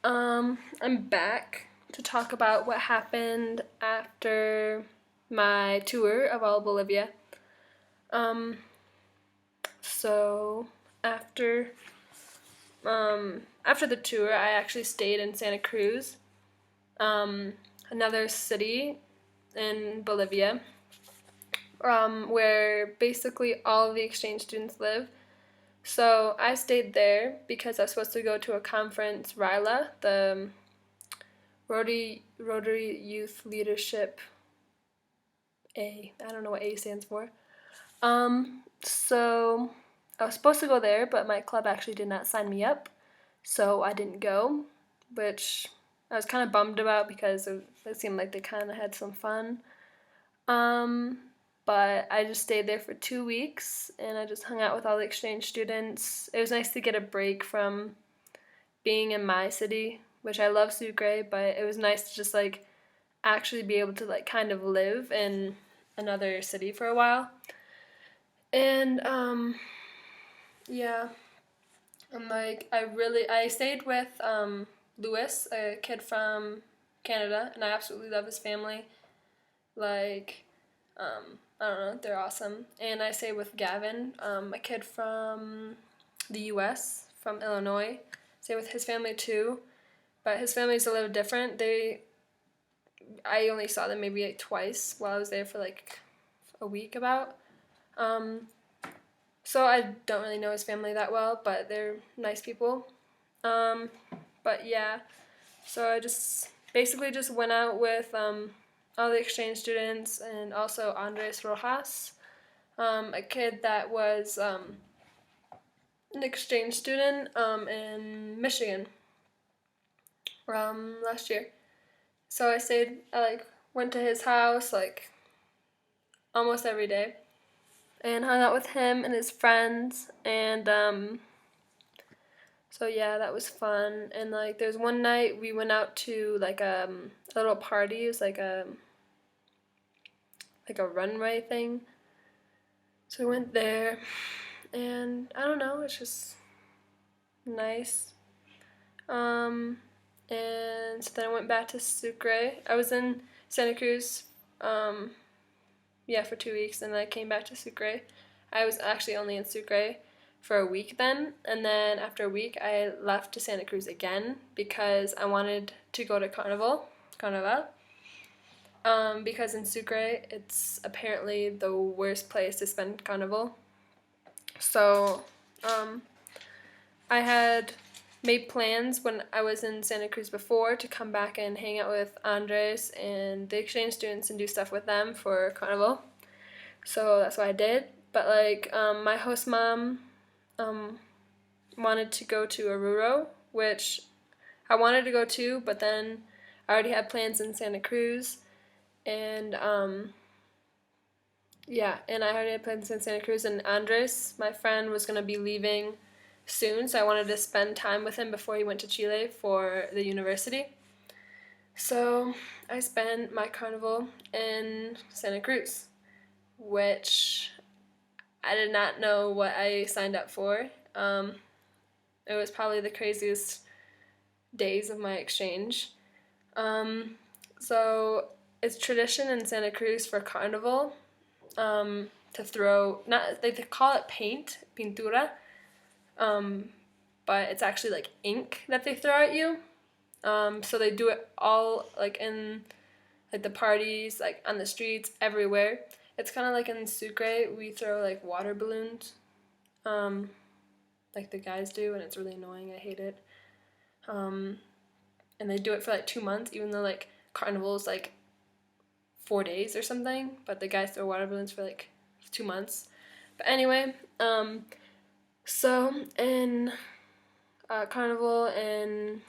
I'm back to talk about what happened after my tour of all of Bolivia. Um, so after after the tour, I actually stayed in Santa Cruz, another city in Bolivia, where basically all of the exchange students live. So I stayed there because I was supposed to go to a conference, RILA, the Rotary Youth Leadership A. I don't know what A stands for. So I was supposed to go there, but my club actually did not sign me up, so I didn't go, which I was kind of bummed about because it seemed like they kind of had some fun. Um, but I just stayed there for 2 weeks and I just hung out with all the exchange students. It was nice to get a break from being in my city, which I love Sucre, but it was nice to just like actually be able to like kind of live in another city for a while. And yeah, and like I stayed with Louis, a kid from Canada, and I absolutely love his family. Like I don't know, they're awesome. And I stayed with Gavin, a kid from the U.S. from Illinois. Stayed with his family too, but his family's a little different. I only saw them maybe like twice while I was there for like a week about. Um, so I don't really know his family that well, but they're nice people. Um, but yeah, so I just basically just went out with all the exchange students and also Andres Rojas, a kid that was an exchange student in Michigan last year. So I like went to his house like almost every day and hung out with him and his friends and so yeah, that was fun. And like there's one night we went out to like a little party. It was like a runway thing. So we went there and I don't know, it's just nice. Um and so then I went back to Sucre. I was in Santa Cruz um yeah, for 2 weeks, and then I came back to Sucre. I was actually only in Sucre for a week then, and then after a week, I left to Santa Cruz again because I wanted to go to Carnival. Because in Sucre, it's apparently the worst place to spend Carnival. So, I had made plans when I was in Santa Cruz before to come back and hang out with Andres and the exchange students and do stuff with them for Carnival. So that's what I did. But like my host mom um, wanted to go to Oruro, which I wanted to go to, but then I already had plans in Santa Cruz, and yeah, and I already had plans in Santa Cruz. And Andres, my friend, was gonna be leaving soon, so I wanted to spend time with him before he went to Chile for the university. So I spent my carnival in Santa Cruz, which I did not know what I signed up for. It was probably the craziest days of my exchange. So it's tradition in Santa Cruz for carnival to throw, not they call it paint, pintura, but it's actually like ink that they throw at you. So they do it all like in like the parties, like on the streets, everywhere. It's kind of like in Sucre, we throw like water balloons, like the guys do, and it's really annoying. I hate it. And they do it for like 2 months, even though like carnival is like 4 days or something. But the guys throw water balloons for like 2 months. But anyway, so in carnival in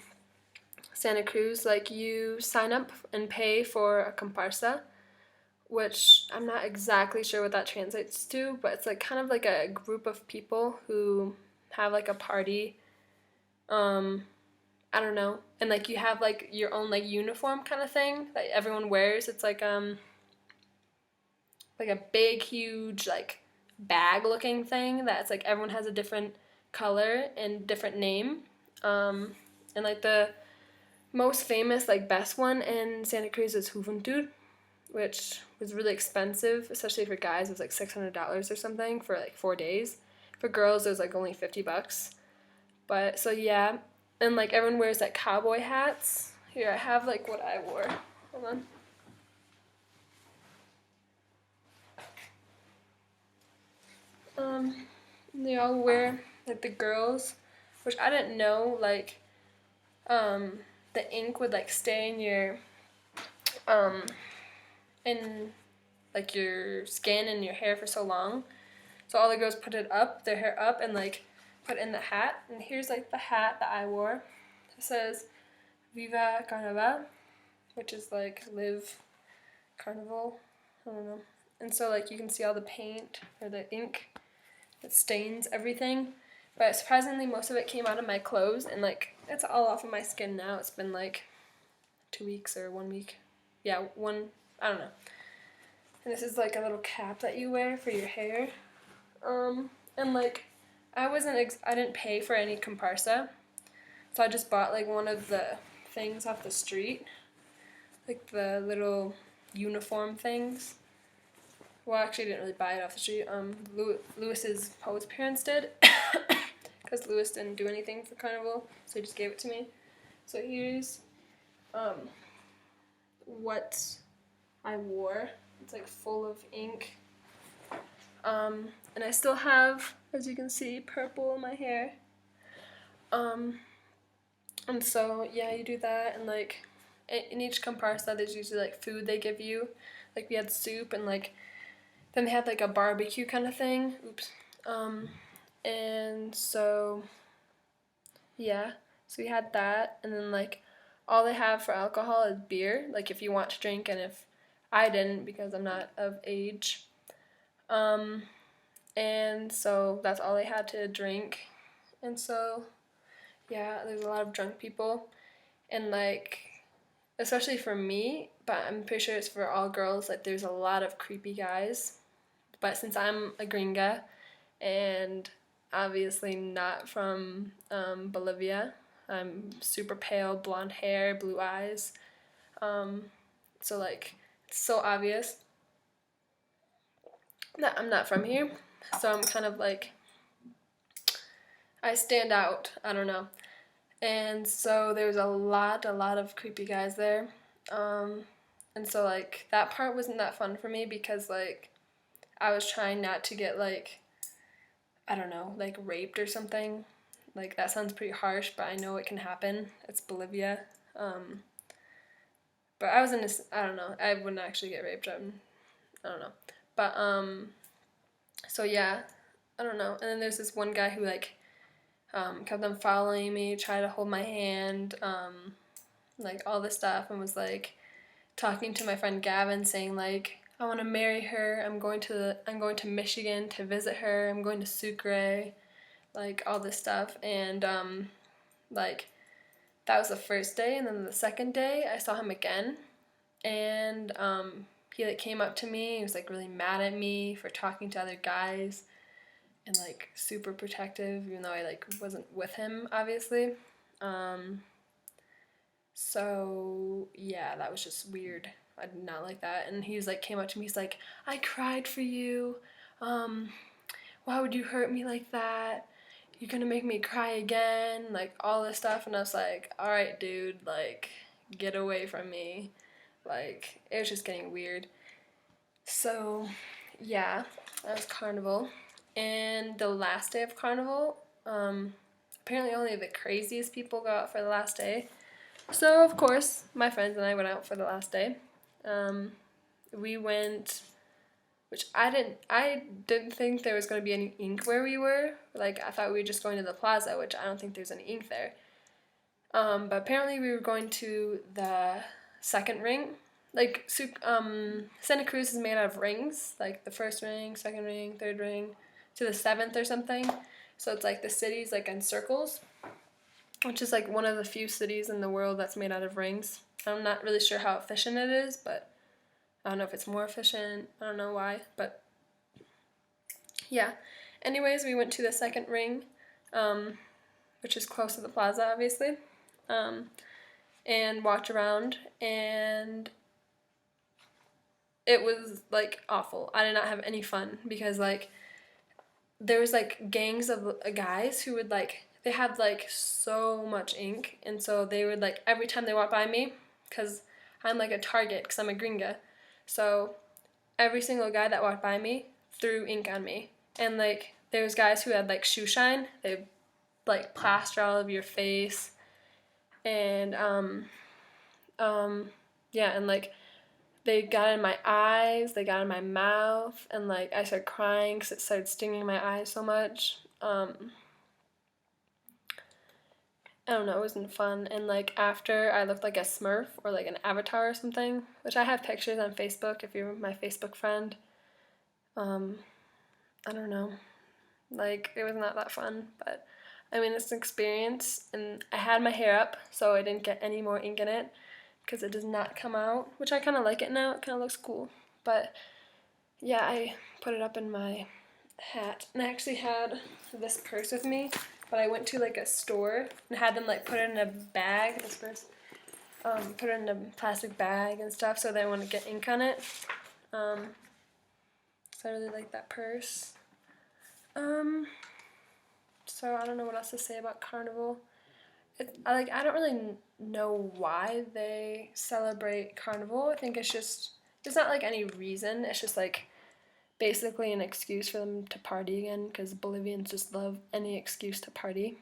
Santa Cruz, like you sign up and pay for a comparsa, which I'm not exactly sure what that translates to, but it's like kind of like a group of people who have like a party. I don't know. And like you have like your own like uniform kind of thing that everyone wears. It's like a big huge like bag looking thing that's like everyone has a different color and different name. And like most famous, like best one in Santa Cruz is Juventud, which was really expensive, especially for guys. It was like $600 or something for like 4 days. For girls, it was like only $50. But so yeah, and like everyone wears like cowboy hats. Here I have like what I wore. Hold on. They all wear like the girls, which I didn't know like the ink would like stay um in like your skin and your hair for so long. So all the girls put it up, their hair up, and like put in the hat. And here's like the hat that I wore. It says Viva Carnaval, which is like live carnival. I don't know. And so like you can see all the paint or the ink that stains everything. But surprisingly, most of it came out of my clothes, and like it's all off of my skin now. It's been like 2 weeks or 1 week. Yeah, I don't know. And this is like a little cap that you wear for your hair. And like I didn't pay for any comparsa, so I just bought like one of the things off the street, like the little uniform things. Well, actually, I didn't really buy it off the street. Lewis's Poet's parents did, because Lewis didn't do anything for Carnival, so he just gave it to me. So here's what I wore. It's like full of ink. And I still have, as you can see, purple in my hair. And so yeah, you do that, and like in each comparsa there's usually like food they give you. Like we had soup, and like then they had like a barbecue kind of thing. Oops. And so yeah, so we had that, and then like all they have for alcohol is beer, like if you want to drink, and if I didn't because I'm not of age. And so that's all they had to drink. And so yeah, there's a lot of drunk people, and like especially for me, but I'm pretty sure it's for all girls, like there's a lot of creepy guys. But since I'm a gringa and obviously not from Bolivia, I'm super pale, blonde hair, blue eyes, so like it's so obvious that I'm not from here. So I'm kind of like, I stand out, I don't know. And so there's a lot of creepy guys there. And so like that part wasn't that fun for me, because like I was trying not to get like, I don't know, like raped or something. Like that sounds pretty harsh, but I know it can happen. It's Bolivia. But I was in this, I don't know, I wouldn't actually get raped. I don't know. But so yeah, I don't know. And then there's this one guy who like kept on following me, tried to hold my hand, like all this stuff, and was like talking to my friend Gavin, saying like, I want to marry her. I'm going to Michigan to visit her. I'm going to Sucre, like all this stuff. And like that was the first day, and then the second day I saw him again, and he like came up to me. He was like really mad at me for talking to other guys, and like super protective, even though I like wasn't with him, obviously. So yeah, that was just weird. I did not like that. And he was like, came up to me, he's like, I cried for you. Why would you hurt me like that? You're gonna make me cry again, like all this stuff. And I was like, all right, dude, like get away from me. Like it was just getting weird. So yeah, that was Carnival. And the last day of Carnival, apparently only the craziest people go out for the last day. So of course, my friends and I went out for the last day. We went, which I didn't think there was going to be any ink where we were. Like I thought we were just going to the plaza, which I don't think there's any ink there. But apparently we were going to the second ring. Like Santa Cruz is made out of rings, like the first ring, second ring, third ring, to the seventh or something. So it's like the city's like in circles, which is like one of the few cities in the world that's made out of rings. I'm not really sure how efficient it is, but I don't know if it's more efficient. I don't know why, but yeah. Anyways, we went to the second ring, which is close to the plaza, obviously. and walked around, and it was like awful. I did not have any fun because like there was like gangs of guys who would like, they had like so much ink, and so they would like every time they walked by me, because I'm like a target because I'm a gringa, so every single guy that walked by me threw ink on me. And like there was guys who had like shoe shine, they like plaster all over your face, and yeah, and like they got in my eyes, they got in my mouth, and like I started crying because it started stinging my eyes so much. I don't know, it wasn't fun. And like after, I looked like a Smurf or like an avatar or something, which I have pictures on Facebook if you're my Facebook friend. I don't know, like it was not that fun, but I mean it's an experience. And I had my hair up so I didn't get any more ink in it because it does not come out, which I kind of like it now. It kind of looks cool. But yeah, I put it up in my hat, and I actually had this purse with me, but I went to like a store and had them like put it in a bag. This purse, put it in a plastic bag and stuff, so they wouldn't get ink on it. So I really like that purse. So I don't know what else to say about Carnival. I don't really know why they celebrate Carnival. I think it's just, there's not like any reason. It's just like basically an excuse for them to party again, because Bolivians just love any excuse to party.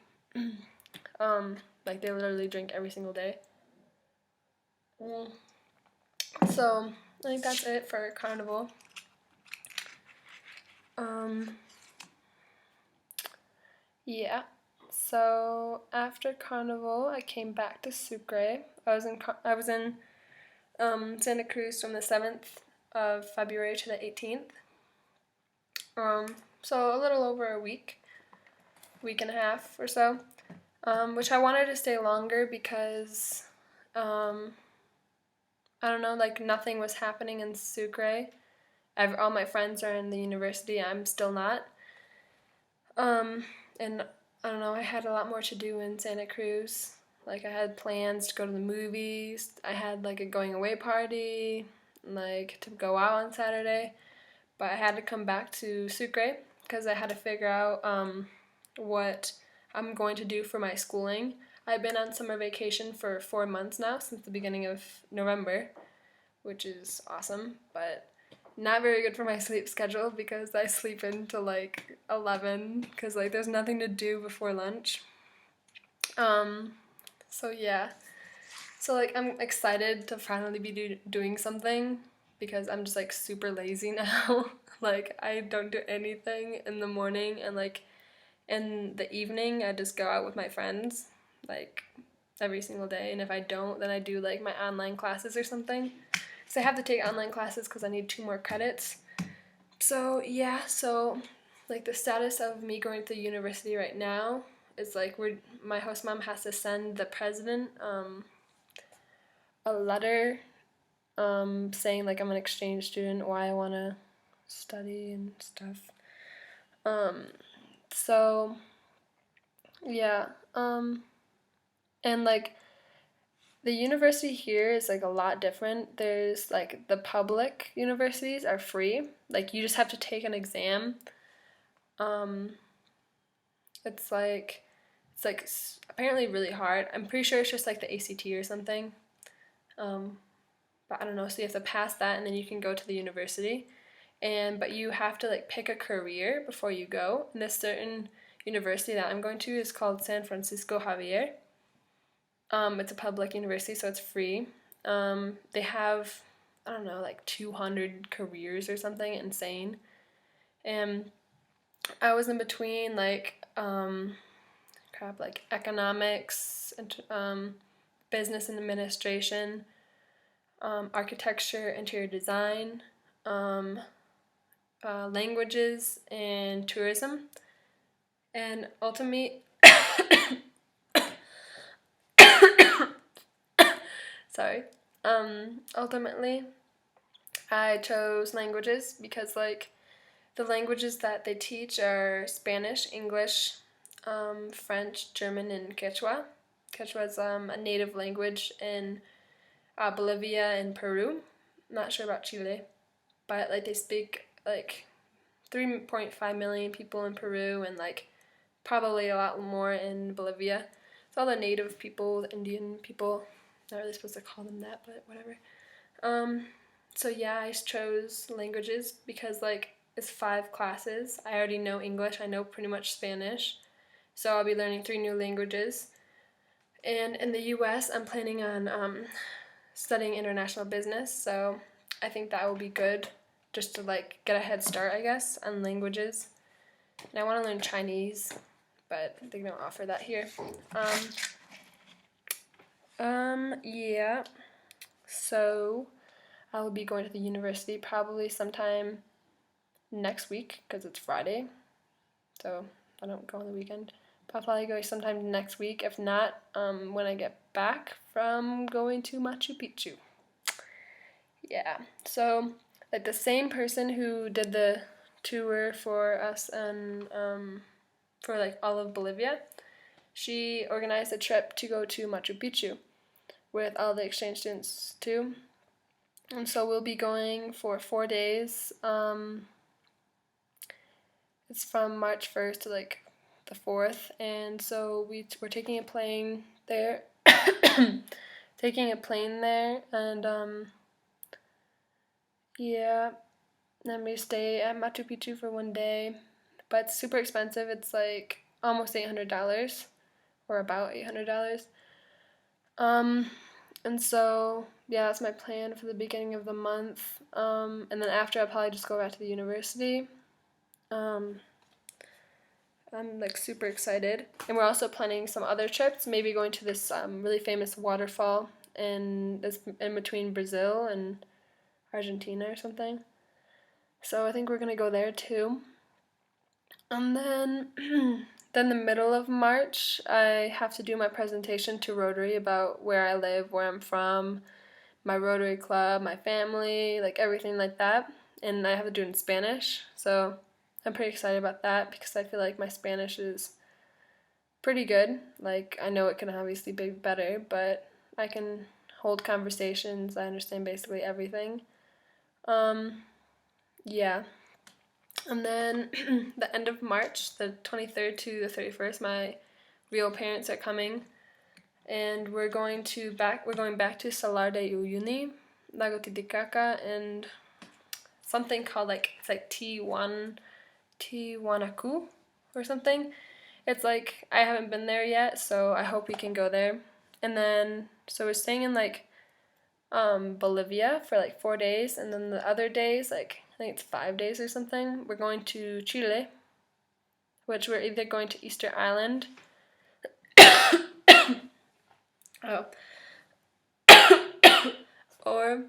Like they literally drink every single day. So I think that's it for Carnival. Yeah. So after Carnival, I came back to Sucre. I was in Santa Cruz from the 7th of February to the 18th. So a little over a week and a half or so, which I wanted to stay longer because, I don't know, like nothing was happening in Sucre. All my friends are in the university, I'm still not. And I don't know, I had a lot more to do in Santa Cruz. Like I had plans to go to the movies, I had like a going away party, like to go out on Saturday, but I had to come back to Sucre because I had to figure out what I'm going to do for my schooling. I've been on summer vacation for 4 months now, since the beginning of November, which is awesome, but not very good for my sleep schedule because I sleep until like 11 because like there's nothing to do before lunch. So yeah. So like I'm excited to finally be doing something because I'm just like super lazy now. Like I don't do anything in the morning, and like in the evening I just go out with my friends like every single day, and if I don't, then I do like my online classes or something. So I have to take online classes because I need 2 more credits. So yeah, so like the status of me going to university right now is like my host mom has to send the president a letter saying like I'm an exchange student, why I want to study and stuff. So yeah, and like the university here is like a lot different. There's like the public universities are free. Like you just have to take an exam. It's like apparently really hard. I'm pretty sure it's just like the ACT or something. But I don't know. So you have to pass that, and then you can go to the university. But you have to like pick a career before you go. And this certain university that I'm going to is called San Francisco Javier. It's a public university, so it's free. They have, I don't know, like 200 careers or something insane. And I was in between like like economics, and business and administration, architecture, interior design, languages, and tourism. And ultimately, sorry. Ultimately, I chose languages because like the languages that they teach are Spanish, English, French, German, and Quechua. Quechua is a native language in Bolivia and Peru. I'm not sure about Chile, but like they speak like 3.5 million people in Peru and like probably a lot more in Bolivia. It's all the native people, the Indian people. Not really supposed to call them that, but whatever. So yeah, I chose languages because like it's 5 classes. I already know English. I know pretty much Spanish. So I'll be learning 3 new languages. And in the US, I'm planning on studying international business. So I think that will be good just to like get a head start, I guess, on languages. And I want to learn Chinese, but they don't offer that here. Yeah. So I will be going to the university probably sometime next week because it's Friday. So I don't go on the weekend. But I'll probably go sometime next week. If not, when I get back from going to Machu Picchu. Yeah. So like the same person who did the tour for us and for like all of Bolivia, she organized a trip to go to Machu Picchu with all the exchange students too. And so we'll be going for 4 days. It's from March 1st to like the 4th, and so we're taking a plane there. Taking a plane there, and yeah, then we stay at Machu Picchu for 1 day, but it's super expensive. It's like almost $800, or about $800. And so yeah, that's my plan for the beginning of the month. And then after I'll probably just go back to the university. I'm like super excited. And we're also planning some other trips, maybe going to this really famous waterfall in between Brazil and Argentina or something. So I think we're gonna go there too. And then then the middle of March, I have to do my presentation to Rotary about where I live, where I'm from, my Rotary Club, my family, like everything like that. And I have to do it in Spanish. So I'm pretty excited about that because I feel like my Spanish is pretty good. Like, I know it can obviously be better, but I can hold conversations. I understand basically everything. Yeah. And then the end of March, the 23rd to the 31st, my real parents are coming. And we're going back to Salar de Uyuni, Lago Titicaca, and something called it's like Tiwanaku or something. It's like, I haven't been there yet, so I hope we can go there. And then, so we're staying in Bolivia for like 4 days, and then the other days, like I think it's 5 days or something, we're going to Chile, which we're either going to Easter Island. Oh. Or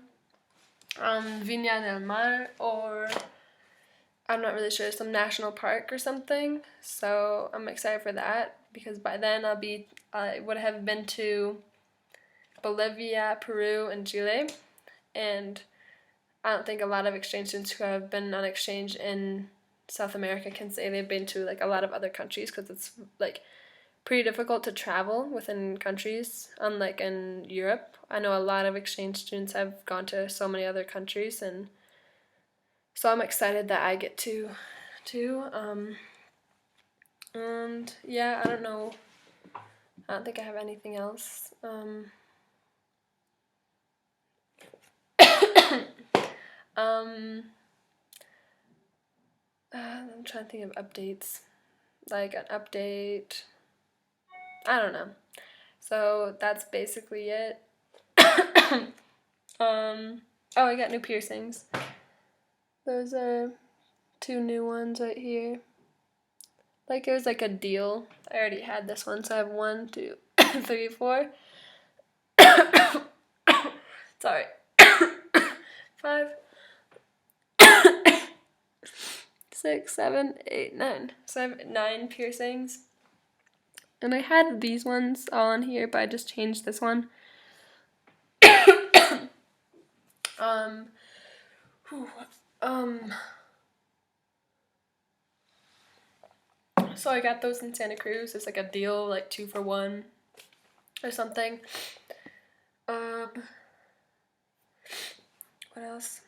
Viña del Mar, or I'm not really sure, some national park or something. So I'm excited for that because by then I would have been to Bolivia, Peru, and Chile, and I don't think a lot of exchange students who have been on exchange in South America can say they've been to like a lot of other countries because it's like pretty difficult to travel within countries, unlike in Europe. I know a lot of exchange students have gone to so many other countries, and so I'm excited that I get to too. And yeah, I don't know. I don't think I have anything else. I'm trying to think of updates. Like an update. I don't know. So that's basically it. Oh, I got new piercings. Those are 2 new ones right here. Like it was like a deal. I already had this one, so I have 1, 2, 3, 4. Sorry. 5, 6, 7, 8, 9. So I have 9 piercings. And I had these ones all on here, but I just changed this one. So I got those in Santa Cruz. It's like a deal, like 2 for 1. or something. What else?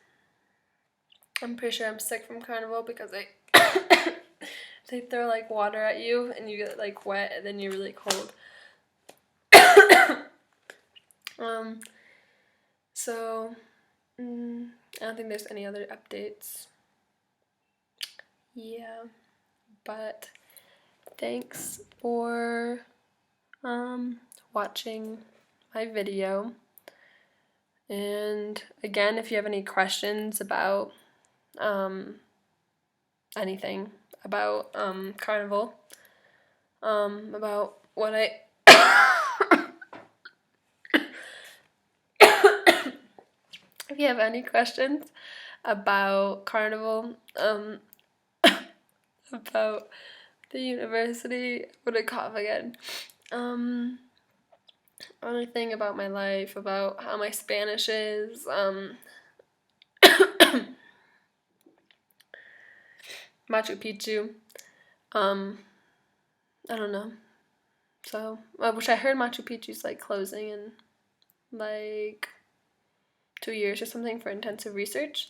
I'm pretty sure I'm sick from carnival because they throw like water at you and you get like wet and then you're really cold. So I don't think there's any other updates. Yeah, but thanks for watching my video. And again, if you have any questions about anything about carnival, about what I if you have any questions about carnival, about the university, I'm gonna cough again. Anything about my life, about how my Spanish is, Machu Picchu, I don't know. So, which I heard Machu Picchu's like closing in like 2 years or something for intensive research.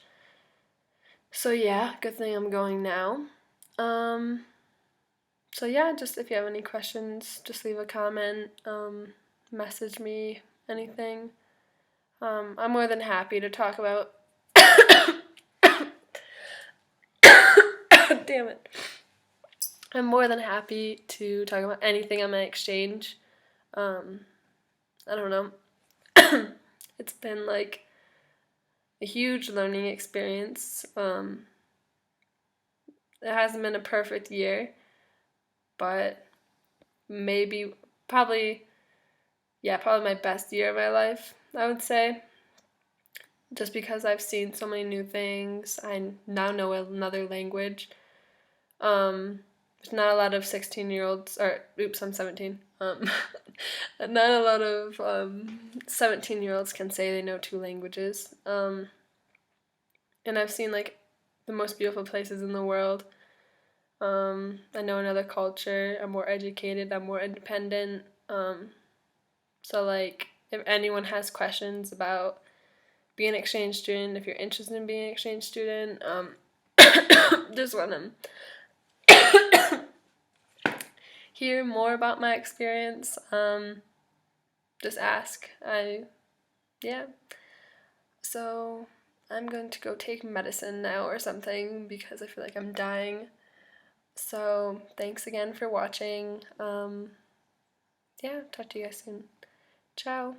So yeah, good thing I'm going now. So yeah, just if you have any questions, just leave a comment, message me, anything. I'm more than happy to talk about. Damn it. I'm more than happy to talk about anything on my exchange. I don't know. It's been like a huge learning experience. It hasn't been a perfect year, but probably my best year of my life, I would say. Just because I've seen so many new things, I now know another language. There's not a lot of 16-year-olds, I'm 17. Not a lot of 17-year-olds can say they know 2 languages. And I've seen like the most beautiful places in the world. I know another culture. I'm more educated. I'm more independent. So like, if anyone has questions about being an exchange student, if you're interested in being an exchange student, just want to hear more about my experience, just ask. So I'm going to go take medicine now or something because I feel like I'm dying. So thanks again for watching. Talk to you guys soon. Ciao.